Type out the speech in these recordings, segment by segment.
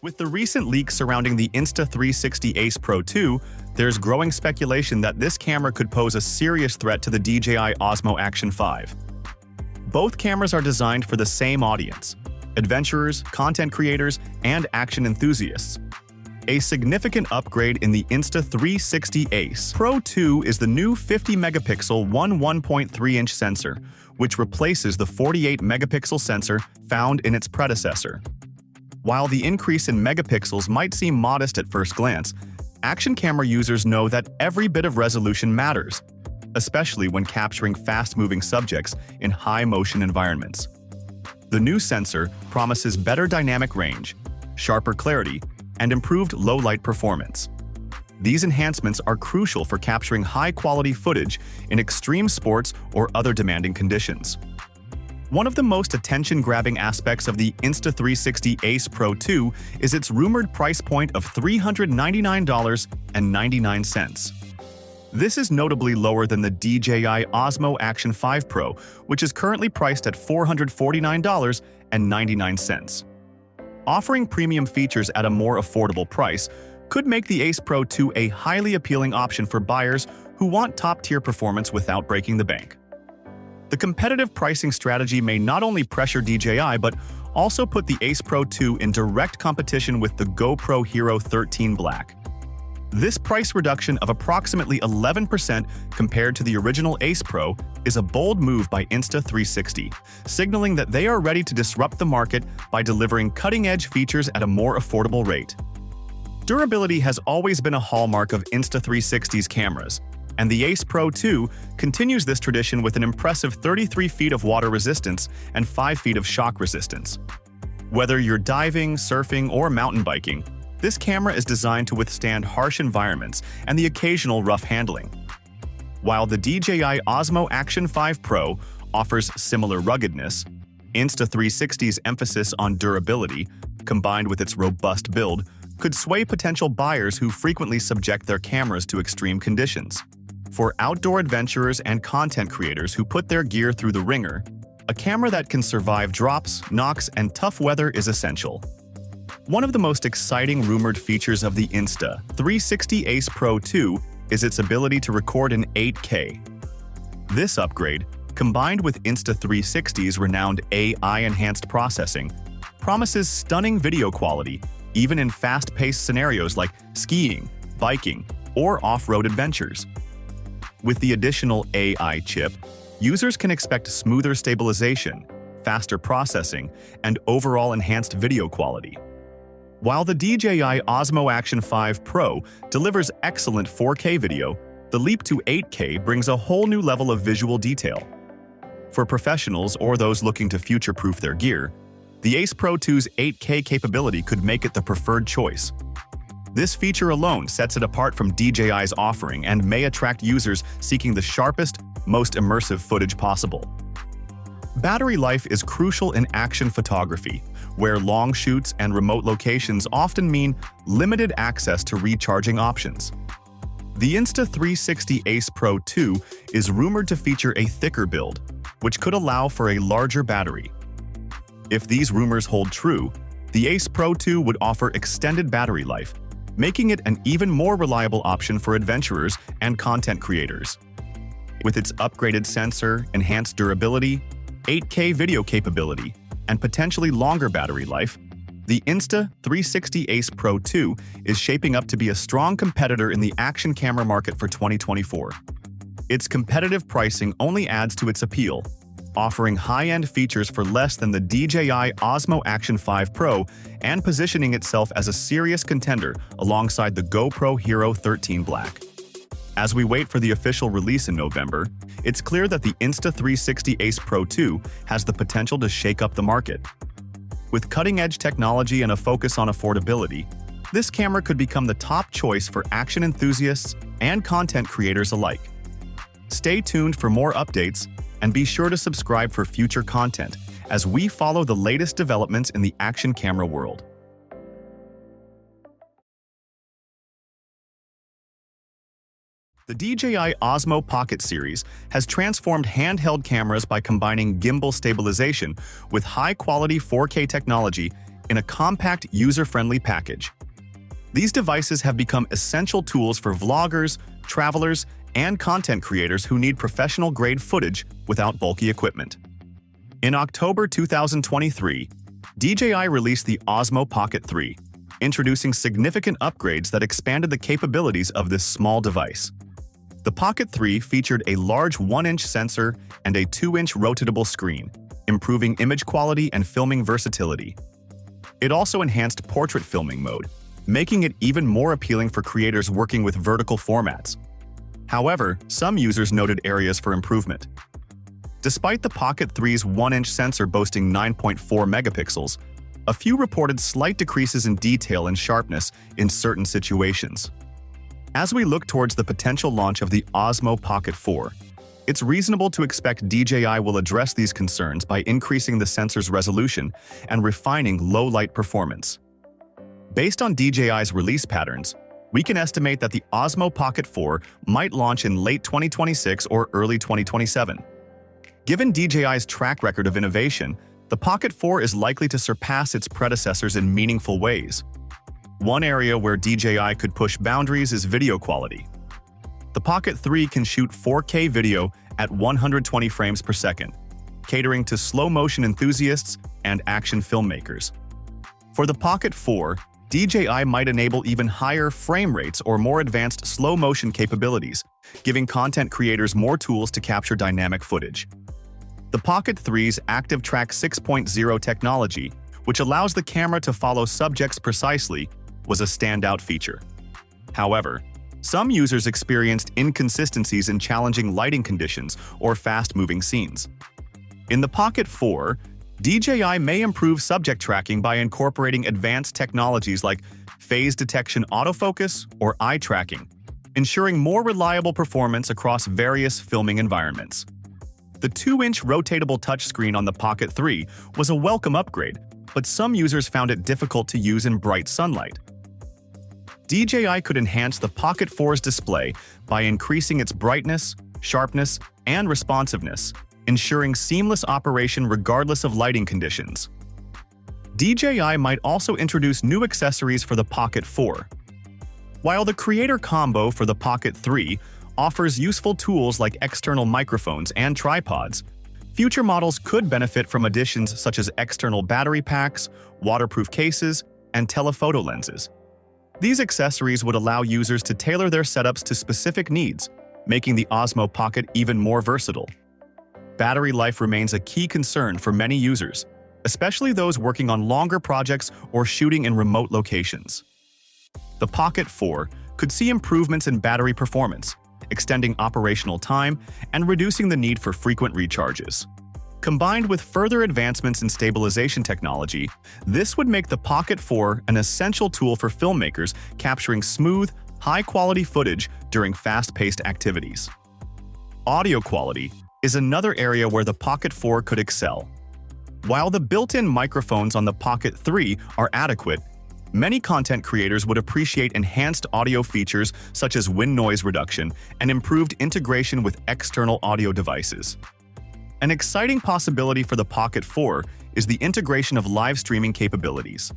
With the recent leaks surrounding the Insta360 Ace Pro 2, there's growing speculation that this camera could pose a serious threat to the DJI Osmo Action 5. Both cameras are designed for the same audience: adventurers, content creators, and action enthusiasts. A significant upgrade in the Insta360 Ace Pro 2 is the new 50-megapixel 1.3-inch sensor, which replaces the 48-megapixel sensor found in its predecessor. While the increase in megapixels might seem modest at first glance, action camera users know that every bit of resolution matters, especially when capturing fast-moving subjects in high-motion environments. The new sensor promises better dynamic range, sharper clarity, and improved low-light performance. These enhancements are crucial for capturing high-quality footage in extreme sports or other demanding conditions. One of the most attention-grabbing aspects of the Insta360 Ace Pro 2 is its rumored price point of $399.99. This is notably lower than the DJI Osmo Action 5 Pro, which is currently priced at $449.99. Offering premium features at a more affordable price could make the Ace Pro 2 a highly appealing option for buyers who want top-tier performance without breaking the bank. The competitive pricing strategy may not only pressure DJI but also put the Ace Pro 2 in direct competition with the GoPro Hero 13 Black. This price reduction of approximately 11% compared to the original Ace Pro is a bold move by Insta360, signaling that they are ready to disrupt the market by delivering cutting-edge features at a more affordable rate. Durability has always been a hallmark of Insta360's cameras, and the Ace Pro 2 continues this tradition with an impressive 33 feet of water resistance and 5 feet of shock resistance. Whether you're diving, surfing, or mountain biking, this camera is designed to withstand harsh environments and the occasional rough handling. While the DJI Osmo Action 5 Pro offers similar ruggedness, Insta360's emphasis on durability, combined with its robust build, could sway potential buyers who frequently subject their cameras to extreme conditions. For outdoor adventurers and content creators who put their gear through the ringer, a camera that can survive drops, knocks, and tough weather is essential. One of the most exciting rumored features of the Insta360 Ace Pro 2 is its ability to record in 8K. This upgrade, combined with Insta360's renowned AI-enhanced processing, promises stunning video quality even in fast-paced scenarios like skiing, biking, or off-road adventures. With the additional AI chip, users can expect smoother stabilization, faster processing, and overall enhanced video quality. While the DJI Osmo Action 5 Pro delivers excellent 4K video, the leap to 8K brings a whole new level of visual detail. For professionals or those looking to future-proof their gear, the Ace Pro 2's 8K capability could make it the preferred choice. This feature alone sets it apart from DJI's offering and may attract users seeking the sharpest, most immersive footage possible. Battery life is crucial in action photography, where long shoots and remote locations often mean limited access to recharging options. The Insta360 Ace Pro 2 is rumored to feature a thicker build, which could allow for a larger battery. If these rumors hold true, the Ace Pro 2 would offer extended battery life, making it an even more reliable option for adventurers and content creators. With its upgraded sensor, enhanced durability, 8K video capability, and potentially longer battery life, the Insta360 Ace Pro 2 is shaping up to be a strong competitor in the action camera market for 2024. Its competitive pricing only adds to its appeal, offering high-end features for less than the DJI Osmo Action 5 Pro and positioning itself as a serious contender alongside the GoPro Hero 13 Black. As we wait for the official release in November, it's clear that the Insta360 Ace Pro 2 has the potential to shake up the market. With cutting-edge technology and a focus on affordability, this camera could become the top choice for action enthusiasts and content creators alike. Stay tuned for more updates and be sure to subscribe for future content as we follow the latest developments in the action camera world. The DJI Osmo Pocket series has transformed handheld cameras by combining gimbal stabilization with high-quality 4K technology in a compact, user-friendly package. These devices have become essential tools for vloggers, travelers, and content creators who need professional-grade footage without bulky equipment. In October 2023, DJI released the Osmo Pocket 3, introducing significant upgrades that expanded the capabilities of this small device. The Pocket 3 featured a large 1-inch sensor and a 2-inch rotatable screen, improving image quality and filming versatility. It also enhanced portrait filming mode, making it even more appealing for creators working with vertical formats. However, some users noted areas for improvement. Despite the Pocket 3's 1-inch sensor boasting 9.4 megapixels, a few reported slight decreases in detail and sharpness in certain situations. As we look towards the potential launch of the Osmo Pocket 4, it's reasonable to expect DJI will address these concerns by increasing the sensor's resolution and refining low-light performance. Based on DJI's release patterns, we can estimate that the Osmo Pocket 4 might launch in late 2026 or early 2027. Given DJI's track record of innovation, the Pocket 4 is likely to surpass its predecessors in meaningful ways. One area where DJI could push boundaries is video quality. The Pocket 3 can shoot 4K video at 120 frames per second, catering to slow-motion enthusiasts and action filmmakers. For the Pocket 4, DJI might enable even higher frame rates or more advanced slow-motion capabilities, giving content creators more tools to capture dynamic footage. The Pocket 3's Active Track 6.0 technology, which allows the camera to follow subjects precisely, was a standout feature. However, some users experienced inconsistencies in challenging lighting conditions or fast-moving scenes. In the Pocket 4, DJI may improve subject tracking by incorporating advanced technologies like phase detection autofocus or eye tracking, ensuring more reliable performance across various filming environments. The 2-inch rotatable touchscreen on the Pocket 3 was a welcome upgrade, but some users found it difficult to use in bright sunlight. DJI could enhance the Pocket 4's display by increasing its brightness, sharpness, and responsiveness, ensuring seamless operation regardless of lighting conditions. DJI might also introduce new accessories for the Pocket 4. While the Creator Combo for the Pocket 3 offers useful tools like external microphones and tripods, future models could benefit from additions such as external battery packs, waterproof cases, and telephoto lenses. These accessories would allow users to tailor their setups to specific needs, making the Osmo Pocket even more versatile. Battery life remains a key concern for many users, especially those working on longer projects or shooting in remote locations. The Pocket 4 could see improvements in battery performance, extending operational time and reducing the need for frequent recharges. Combined with further advancements in stabilization technology, this would make the Pocket 4 an essential tool for filmmakers capturing smooth, high-quality footage during fast-paced activities. Audio quality is another area where the Pocket 4 could excel. While the built-in microphones on the Pocket 3 are adequate, many content creators would appreciate enhanced audio features such as wind noise reduction and improved integration with external audio devices. An exciting possibility for the Pocket 4 is the integration of live streaming capabilities.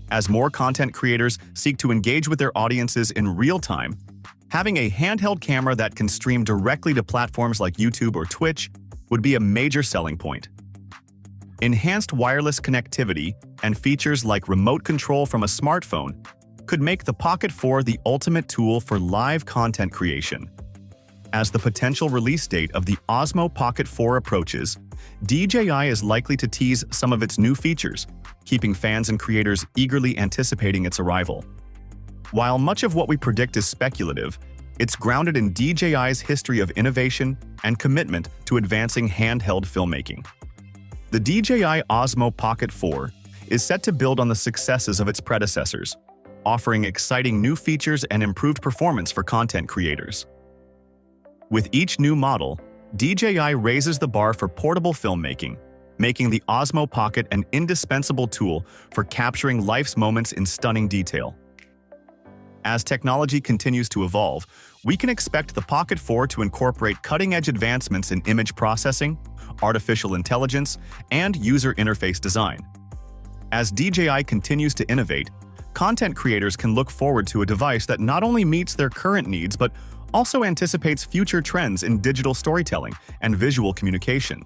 As more content creators seek to engage with their audiences in real time, having a handheld camera that can stream directly to platforms like YouTube or Twitch would be a major selling point. Enhanced wireless connectivity and features like remote control from a smartphone could make the Pocket 4 the ultimate tool for live content creation. As the potential release date of the Osmo Pocket 4 approaches, DJI is likely to tease some of its new features, keeping fans and creators eagerly anticipating its arrival. While much of what we predict is speculative, it's grounded in DJI's history of innovation and commitment to advancing handheld filmmaking. The DJI Osmo Pocket 4 is set to build on the successes of its predecessors, offering exciting new features and improved performance for content creators. With each new model, DJI raises the bar for portable filmmaking, making the Osmo Pocket an indispensable tool for capturing life's moments in stunning detail. As technology continues to evolve, we can expect the Pocket 4 to incorporate cutting-edge advancements in image processing, artificial intelligence, and user interface design. As DJI continues to innovate, content creators can look forward to a device that not only meets their current needs but also anticipates future trends in digital storytelling and visual communication.